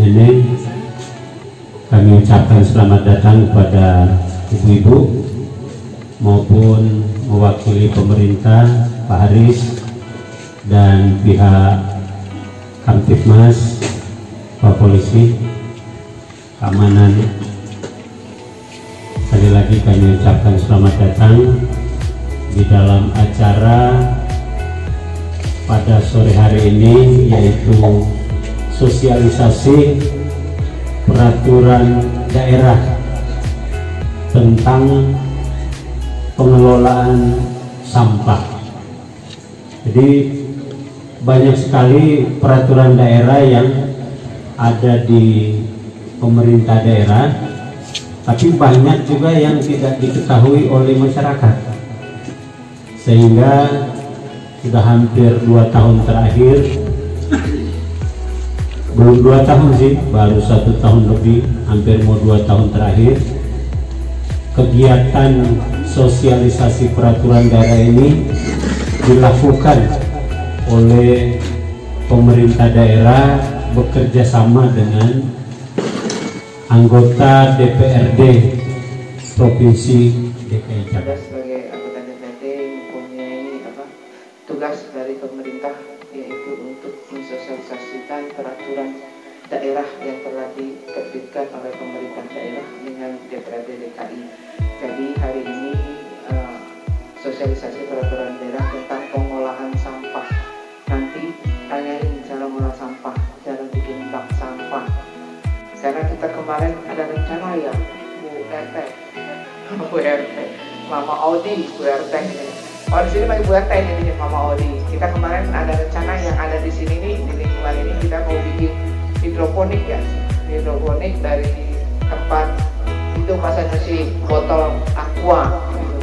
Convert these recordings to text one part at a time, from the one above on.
nenek, kami ucapkan selamat datang kepada ibu-ibu maupun mewakili pemerintah, Pak Haris dan pihak Kamtibmas, Pak Polisi, keamanan. Sekali lagi kami ucapkan selamat datang di dalam acara pada sore hari ini, yaitu sosialisasi peraturan daerah tentang pengelolaan sampah. Jadi banyak sekali peraturan daerah yang ada di pemerintah daerah, tapi banyak juga yang tidak diketahui oleh masyarakat, sehingga sudah hampir 2 tahun terakhir, belum 2 tahun sih, baru 1 tahun lebih, hampir mau 2 tahun terakhir, kegiatan sosialisasi peraturan daerah ini dilakukan oleh pemerintah daerah bekerja sama dengan anggota DPRD Provinsi DKI Jakarta. Sebagai anggota DPRD mempunyai tugas dari pemerintah, yaitu untuk mensosialisasikan peraturan daerah yang telah diterbitkan oleh pemerintah daerah dengan DPRD DKI. Jadi hari ini sosialisasi peraturan daerah tentang pengolahan sampah. Nanti tanyain cara mengolah sampah, cara bikin bak sampah. Karena kita kemarin ada rencana ya, Bu RT, Mama Audi, Bu RT ini. Oh, di sini pakai Bu RT ini, Mama Audi. Kita kemarin ada rencana yang ada di sini nih, di lingkungan ini kita mau bikin hidroponik ya, hidroponik dari tempat itu pasang si botol aqua. Gitu.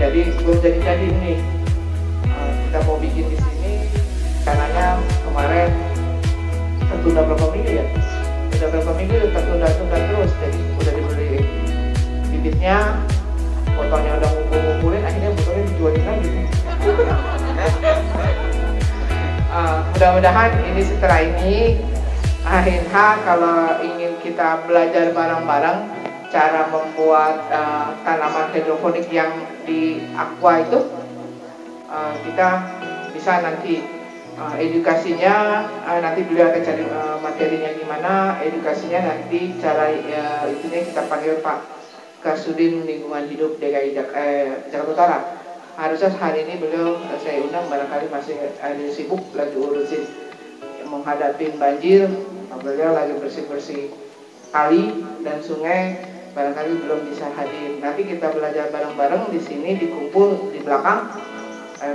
Jadi belum jadi nih. Kita mau bikin di sini, karenanya kemarin tertunda berapa minggu ya? Udah berapa minggu tertunda terus, jadi udah dibeli bibitnya, botolnya udah ngumpulin, akhirnya botolnya dijualin lagi. Mudah-mudahan ini setelah ini akhirnya kalau ingin kita belajar bareng-bareng cara membuat tanaman hidroponik yang di aqua itu, kita bisa nanti edukasinya, nanti beliau akan cari materinya gimana, edukasinya nanti cara itunya kita panggil Pak Kasudin Lingkungan Hidup DKI Jakarta Utara. Harusnya hari ini beliau saya undang, barangkali masih ada sibuk lagi urusin menghadapi banjir, beliau lagi bersih-bersih kali dan sungai, barangkali belum bisa hadir. Nanti kita belajar bareng-bareng di sini, dikumpul di belakang,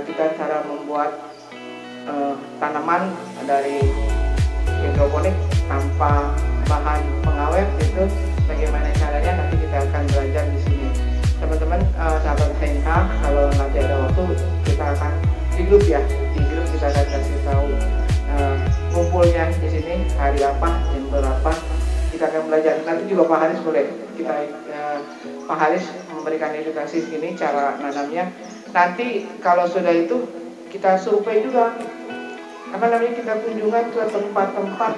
kita cara membuat tanaman dari hidroponik tanpa bahan pengawet, itu bagaimana caranya nanti kita akan belajar di sini. Teman-teman, sahabat HNH, kalau nanti ada waktu kita akan di grup ya, di grup kita akan kasih tahu ngumpulnya di sini hari apa, jam berapa, kita akan belajar. Nanti juga Pak Haris boleh kita Pak Haris memberikan edukasi sini cara nanamnya. Nanti kalau sudah itu kita survei juga, kita kunjungan ke tempat-tempat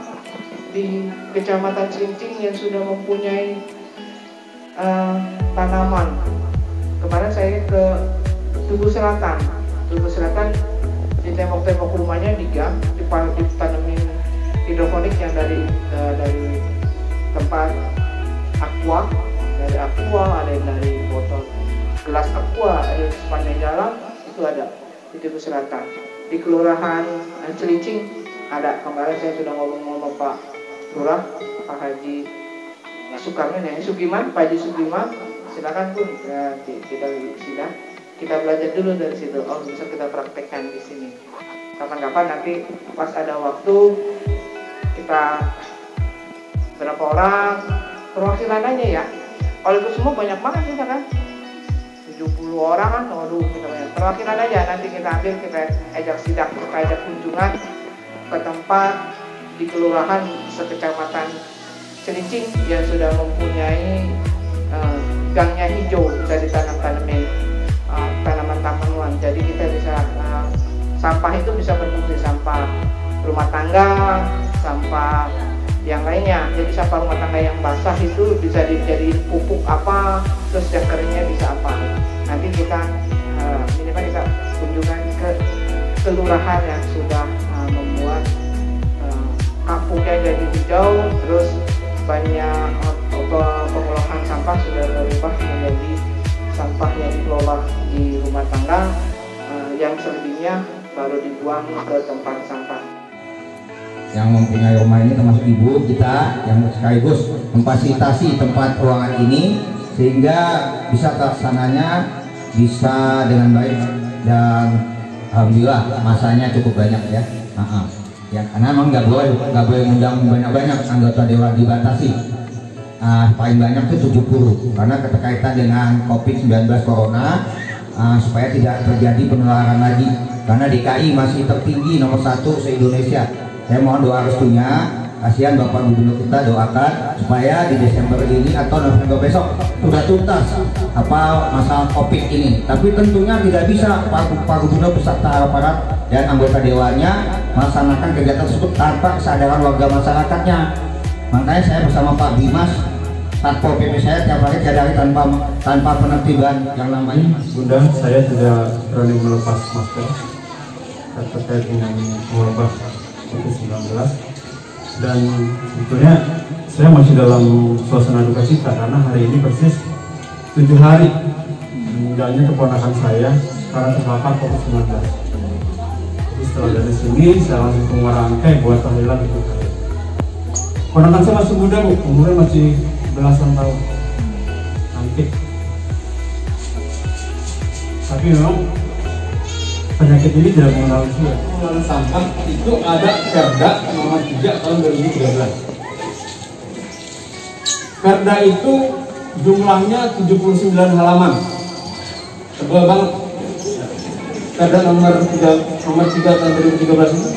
di Kecamatan Cilincing yang sudah mempunyai tanaman. Kemarin saya ke Tugu Selatan di tembok-tembok rumahnya ditanemin hidroponik yang dari tempat aqua, ada yang dari botol gelas aqua, ada di sepanjang jalan itu ada di Tugu Selatan. Di Kelurahan Cilincing ada, kemarin saya sudah ngomong sama Pak Lurah, Pak Haji Sugiman, Pak Haji Sugiman, silakan pun kita sidang, kita belajar dulu dari situ. Oh, bisa kita praktekkan di sini. Kapan-kapan nanti pas ada waktu kita berapa orang perwakilan aja ya. Kalau itu semua banyak banget kita kan. 70 orang kan, waduh kita banyak. Perwakilan aja nanti kita ambil, kita ajak sidang, kita ajak kunjungan ke tempat di kelurahan sekecamatan Cilincing yang sudah mempunyai gangnya hijau, bisa ditanam-tanamin tanaman taman. Jadi kita bisa sampah itu bisa berfungsi sampah rumah tangga, sampah yang lainnya. Jadi sampah rumah tangga yang basah itu bisa dijadiin pupuk apa, terus yang keringnya bisa apa. Nanti kita minimal kita kunjungan ke kelurahan yang sudah membuat kampungnya jadi hijau, terus banyak pengolahan sampah sudah berubah menjadi sampah yang dikelola di rumah tangga, yang selebihnya baru dibuang ke tempat sampah. Yang mempunyai rumah ini termasuk ibu kita yang sekaligus memfasilitasi tempat ruangan ini sehingga bisa terlaksananya bisa dengan baik, dan alhamdulillah masanya cukup banyak ya. Ya karena memang nggak boleh undang banyak-banyak, anggota dewan dibatasi. Paling banyak itu 70 karena keterkaitan dengan COVID-19 Corona, supaya tidak terjadi penularan lagi, karena DKI masih tertinggi nomor 1 se-Indonesia. Saya mohon doa restunya, kasihan Bapak Gubernur kita, doakan supaya di Desember ini atau November besok sudah tuntas masalah COVID ini. Tapi tentunya tidak bisa Pak Gubernur beserta aparat dan anggota dewannya melaksanakan kegiatan tersebut tanpa kesadaran warga masyarakatnya. Makanya saya bersama Pak Bimas, Satpol PP saya tiap hari cadari tanpa penertiban yang namanya. Bunda, saya tidak berani melepas masker terkait dengan melepas COVID-19, dan sebetulnya saya masih dalam suasana duka cita karena hari ini persis 7 hari meninggalnya keponakan saya karena terpapar COVID-19. Jadi setelah dari sini saya langsung ke Muarangkai buat tahlilan itu. Ponakan saya masih muda, Bu, umurnya masih belasan tahun, cantik. Tapi memang penyakit ini tidak mengenal usia. Pengelolaan sampah itu ada Perda nomor 3 tahun 2013. Perda itu jumlahnya 79 halaman, tebal banget. Perda nomor 3 tahun 2013 itu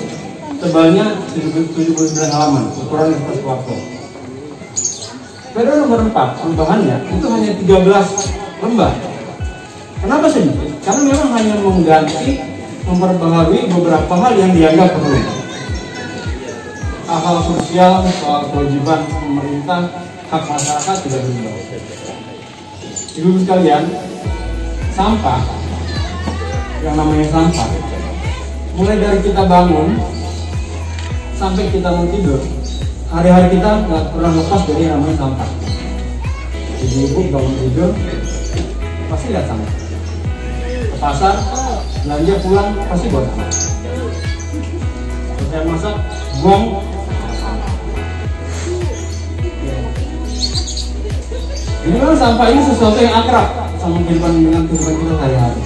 tebalnya 79 halaman, ukuran kertas waktu. Perda nomor 4 perubahannya itu hanya 13 lembar. Kenapa sedikit? Karena memang hanya mengganti, memperbaharui beberapa hal yang dianggap perlu. Hal-hal sosial, soal kewajiban pemerintah, hak masyarakat tidak berubah. Ibu sekalian, sampah, yang namanya sampah, mulai dari kita bangun sampai kita mau tidur, hari-hari kita nggak pernah lepas dari namanya sampah. Jadi ibu bangun tidur pasti lihat sampah. Ke pasar, belanja pulang pasti buat sampah. Saya masak, buang. Ini memang sampah ini sesuatu yang akrab sama kehidupan kita sehari-hari.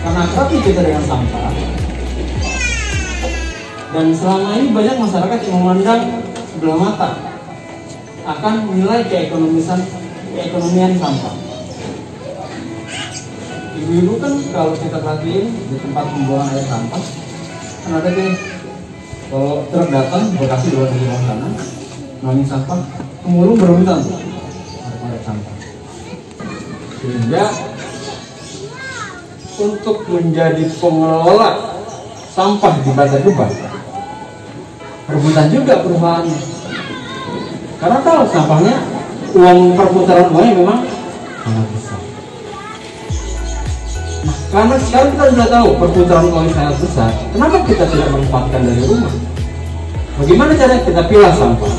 Karena akrab kita dengan sampah. Dan selama ini banyak masyarakat yang memandang sebelah mata akan nilai keekonomian sampah. Ibu-ibu kan kalau kita perhatiin di tempat pembuangan air sampah, kan ada deh kalau truk datang Bekasi di bawah sana, ngangin sampah, kemulung berebutan tuh air sampah. Sehingga untuk menjadi pengelola sampah di Bantar Gebang, rebutan juga perusahaannya. Karena tahu sampahnya, perputaran uangnya memang sangat besar. Nah, karena sekarang kita sudah tahu perputaran uang sangat besar, kenapa kita tidak manfaatkan dari rumah? Bagaimana cara kita pilah sampah?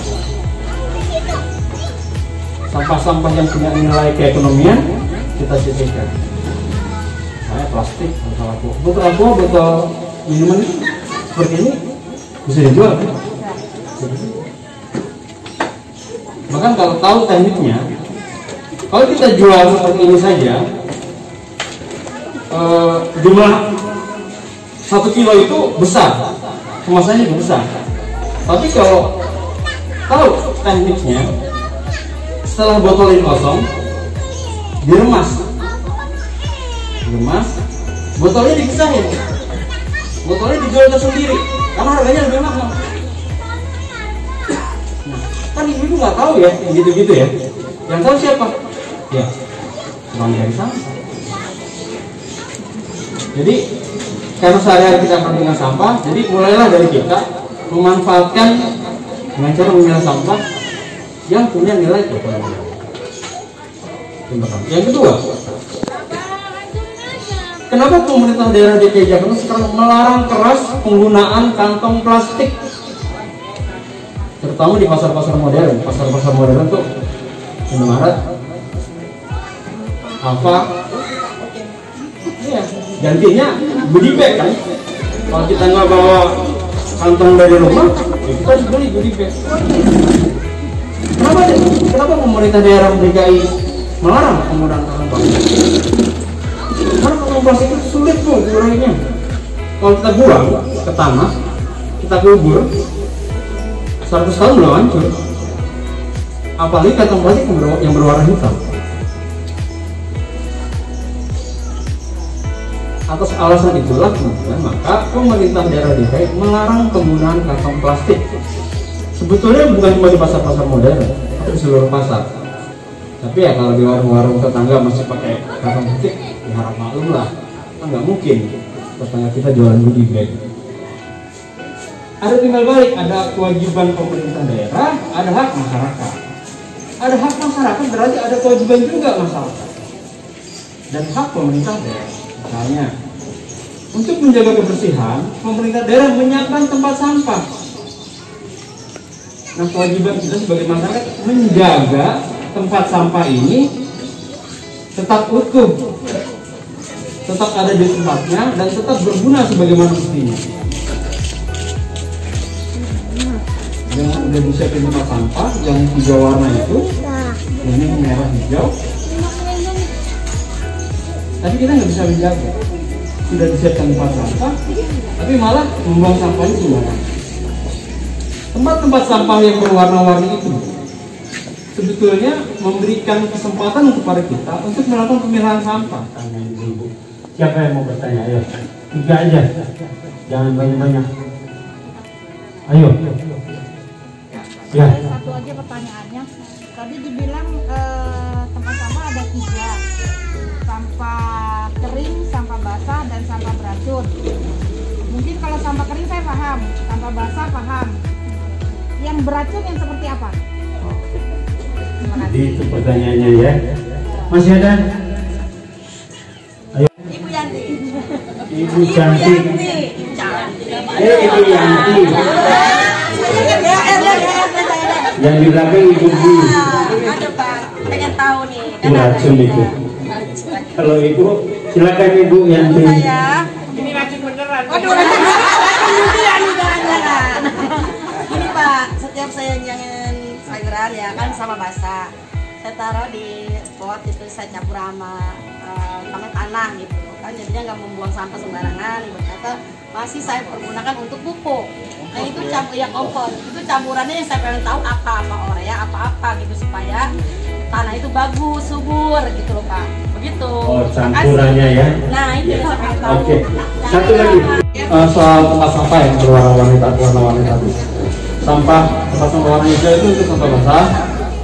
Sampah-sampah yang punya nilai keekonomian kita sisihkan. Kayak plastik, botol aqua, botol minuman seperti ini bisa dijual kan? Bahkan kalau tahu tekniknya, kalau kita jual seperti ini saja, jumlah 1 kilo itu besar, kemasannya juga besar. Tapi kalau tahu tekniknya, setelah botol ini kosong, diremas, botolnya dipisahin, botolnya dijual tersendiri karena harganya lebih mahal. Nah, kan ibu nggak tahu ya yang gitu-gitu ya. Yang tahu siapa? Ya, tukang dari sampah. Jadi karena sehari-hari kita pegang sampah, jadi mulailah dari kita memanfaatkan dengan cara memilah sampah yang punya nilai ekonomi. Yang kedua, kenapa pemerintah daerah DKI Jakarta sekarang melarang keras penggunaan kantong plastik, terutama di pasar-pasar modern. Pasar-pasar modern tuh Indomaret, Alfa, ya, gantinya goodie bag kan. Kalau kita nggak bawa kantong dari rumah, ya kita harus beli goodie bag. Kenapa pemerintah daerah DKI melarang penggunaan kantong plastik? Karena kantong plastik itu sulit tuh diurainya. Kalau kita buang ke tanah, kita kubur, 100 tahun belum hancur. Apalagi kantong plastik yang berwarna hitam. Atas alasan itulah kemudian maka pemerintah daerah DKI melarang penggunaan kantong plastik. Sebetulnya bukan cuma di pasar-pasar modern, tapi di seluruh pasar. Tapi ya kalau di warung-warung tetangga masih pakai kantong plastik, ya harap maklum lah, kan nggak mungkin tetangga kita jualan goodie bag. Ada tinggal balik, ada kewajiban pemerintah daerah, ada hak masyarakat. Ada hak masyarakat berarti ada kewajiban juga masyarakat. Dan hak pemerintah daerah, misalnya untuk menjaga kebersihan, pemerintah daerah menyiapkan tempat sampah. Nah, kewajiban kita sebagai masyarakat menjaga tempat sampah ini tetap utuh, tetap ada di tempatnya dan tetap berguna sebagaimana mestinya. Yang udah disiapin tempat sampah yang hijau warna itu, ini merah hijau, tapi kita nggak bisa menjaga. Sudah disiapkan tempat sampah, tapi malah membuang sampahnya sembarangan. Tempat-tempat sampah yang berwarna-warni itu sebetulnya memberikan kesempatan kepada kita untuk melakukan pemilahan sampah. Tanya ibu. Siapa yang mau bertanya? Ayo, 3 aja, jangan banyak-banyak. Ayo. Ya. Satu aja pertanyaannya. Tadi dibilang tempat sampah ada 3, sampah kering, sampah basah, dan sampah beracun. Mungkin kalau sampah kering saya paham, sampah basah paham. Yang beracun yang seperti apa? Jadi itu pertanyaannya ya. Masih ada? Ayo. Ibu Yanti. Ibu cantik. Ibu Yanti. Yang di belakang Ibu Bu. Aduh Pak, pengen tahu nih. Racun itu. Kalau Ibu, silakan Ibu Yanti. Ini racun beneran. Waduh, racun beneran jangan-jangan. Ini Pak, setiap saya nyangin sayuran ya kan sama basah, saya taruh di pot itu, saya campur sama tanah gitu kan, jadinya nggak membuang sampah sembarangan. Ibu kata masih saya pergunakan untuk pupuk. Nah itu campur ya kompos, itu campurannya yang saya pengen tahu apa-apa urea apa-apa gitu supaya tanah itu bagus, subur gitu loh Pak. Begitu. Oh, campurannya ya. Nah itu yang saya pengen tahu. Oke. Satu lagi. Soal tempat sampah yang berwarna-warni tadi. Tempat sampah warna hijau itu untuk sampah basah,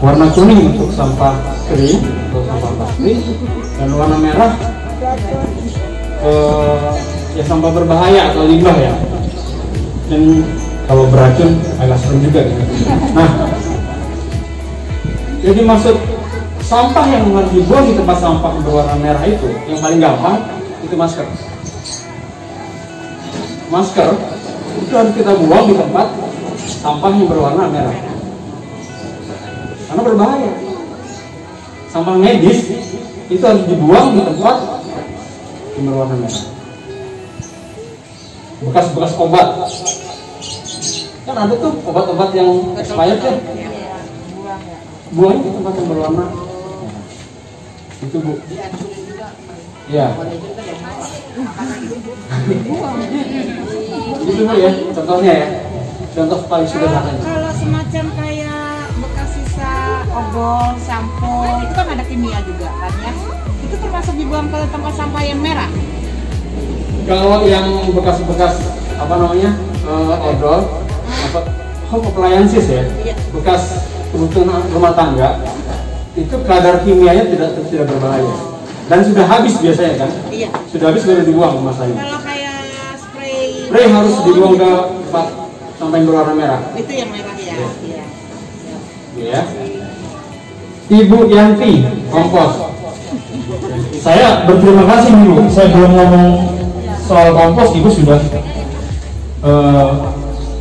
warna kuning untuk sampah kering atau sampah plastik, dan warna merah ya sampah berbahaya atau limbah ya. Dan kalau beracun agak serem juga gitu. Nah, jadi maksud sampah yang harus dibuang di tempat sampah berwarna merah itu yang paling gampang itu masker. Masker itu harus kita buang di tempat sampah yang berwarna merah karena berbahaya. Sampah medis itu harus dibuang di tempat yang berwarna merah. Bekas-bekas obat kan ada tuh obat-obat yang expired ya, buang di tempat yang berwarna itu Bu ya. Itu Bu ya contohnya ya, contoh paling sederhana. Kalau semacam kayak bekas sisa odol, sampo, itu kan ada kimia juga kan ya. Itu termasuk dibuang ke tempat sampah yang merah. Kalau yang bekas-bekas apa namanya odol, home appliances ya, bekas kebutuhan rumah tangga, itu kadar kimianya tidak berbahaya dan sudah habis biasanya kan? Iya. Sudah habis baru dibuang masanya. Kalau kayak spray harus dibuang ke tempat sampah yang berwarna merah. Itu yang merah ya. Iya. Ya. Ibu Yanti, kompos. Saya berterima kasih Ibu. Saya belum ngomong soal kompos, Ibu sudah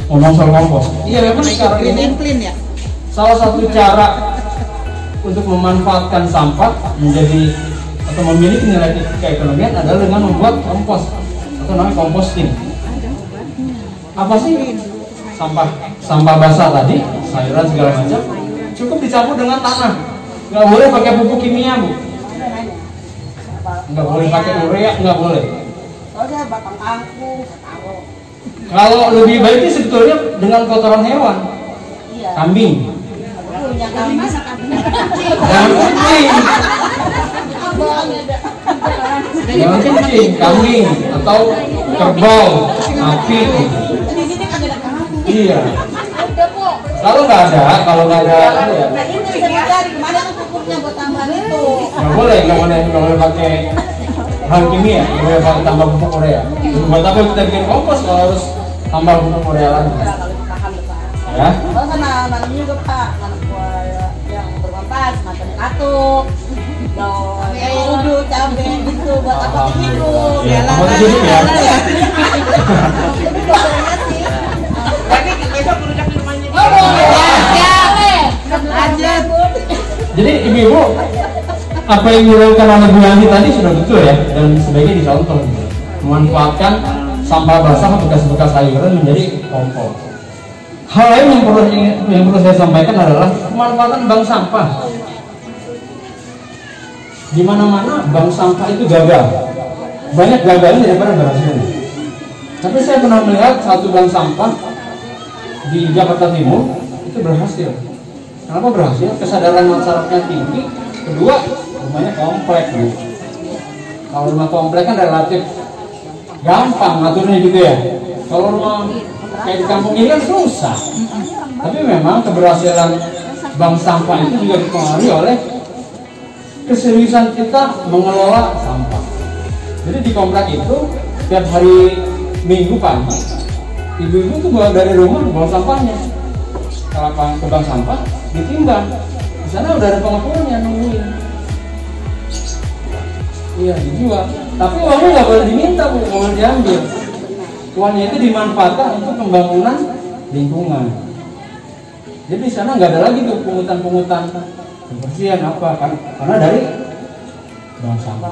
ngomong soal kompos. Iya, memang sekarang ini clean ya. salah satu cara untuk memanfaatkan sampah menjadi atau memiliki nilai keekonomian adalah dengan membuat kompos atau namanya composting. Apa sih sampah basah tadi, sayuran segala macam, cukup dicampur dengan tanah. Nggak boleh pakai pupuk kimia, Bu. Nggak boleh pakai urea, nggak boleh. Kalau lebih baiknya sebetulnya dengan kotoran hewan, kambing. Jangan kucing, kambing atau kerbau, sapi. Iya. Kalau nggak ada ya. Nggak boleh pakai bahan kimia, nggak boleh pakai tambah pupuk urea. Buat apa kita bikin kompos kalau harus tambah pupuk urea lagi? Ya. Oh, sama nanam juga Pak, nanam yang bermanfaat, macam katuk, daun kayak uduk, cabai gitu, buat apa hidup? Ya, buat hidup ya. Tapi biasanya sih. Tapi besok berucap di rumahnya. Lanjut. Jadi ibu-ibu, apa yang dilakukan oleh Bu Yanti tadi sudah betul ya, dan sebaiknya dicontoh. Memanfaatkan sampah basah bekas-bekas sayuran menjadi kompos. Hal lain yang perlu saya sampaikan adalah pemanfaatan bank sampah. Di mana-mana bank sampah itu gagal. Banyak gagalnya daripada berhasilnya. Tapi saya pernah melihat satu bank sampah di Jakarta Timur itu berhasil. Kenapa berhasil? Kesadaran masyarakatnya tinggi. Kedua, rumahnya komplek, Bu. Kalau rumah komplek kan relatif gampang ngaturnya gitu ya. Kalau rumah kayak di kampung ini kan susah. Tapi memang keberhasilan bank sampah itu juga dipengaruhi oleh keseriusan kita mengelola sampah. Jadi di komplek itu tiap hari Minggu pagi ibu-ibu tuh bawa dari rumah bawa sampahnya ke bank sampah, ditimbang. Di sana udah ada pengepulnya nungguin. Iya, dijual. Tapi uangnya nggak boleh diminta, Bu, nggak boleh diambil. Uangnya itu dimanfaatkan untuk pembangunan lingkungan. Jadi di sana nggak ada lagi tuh pungutan-pungutan kebersihan apa kan? Karena dari bank sampah.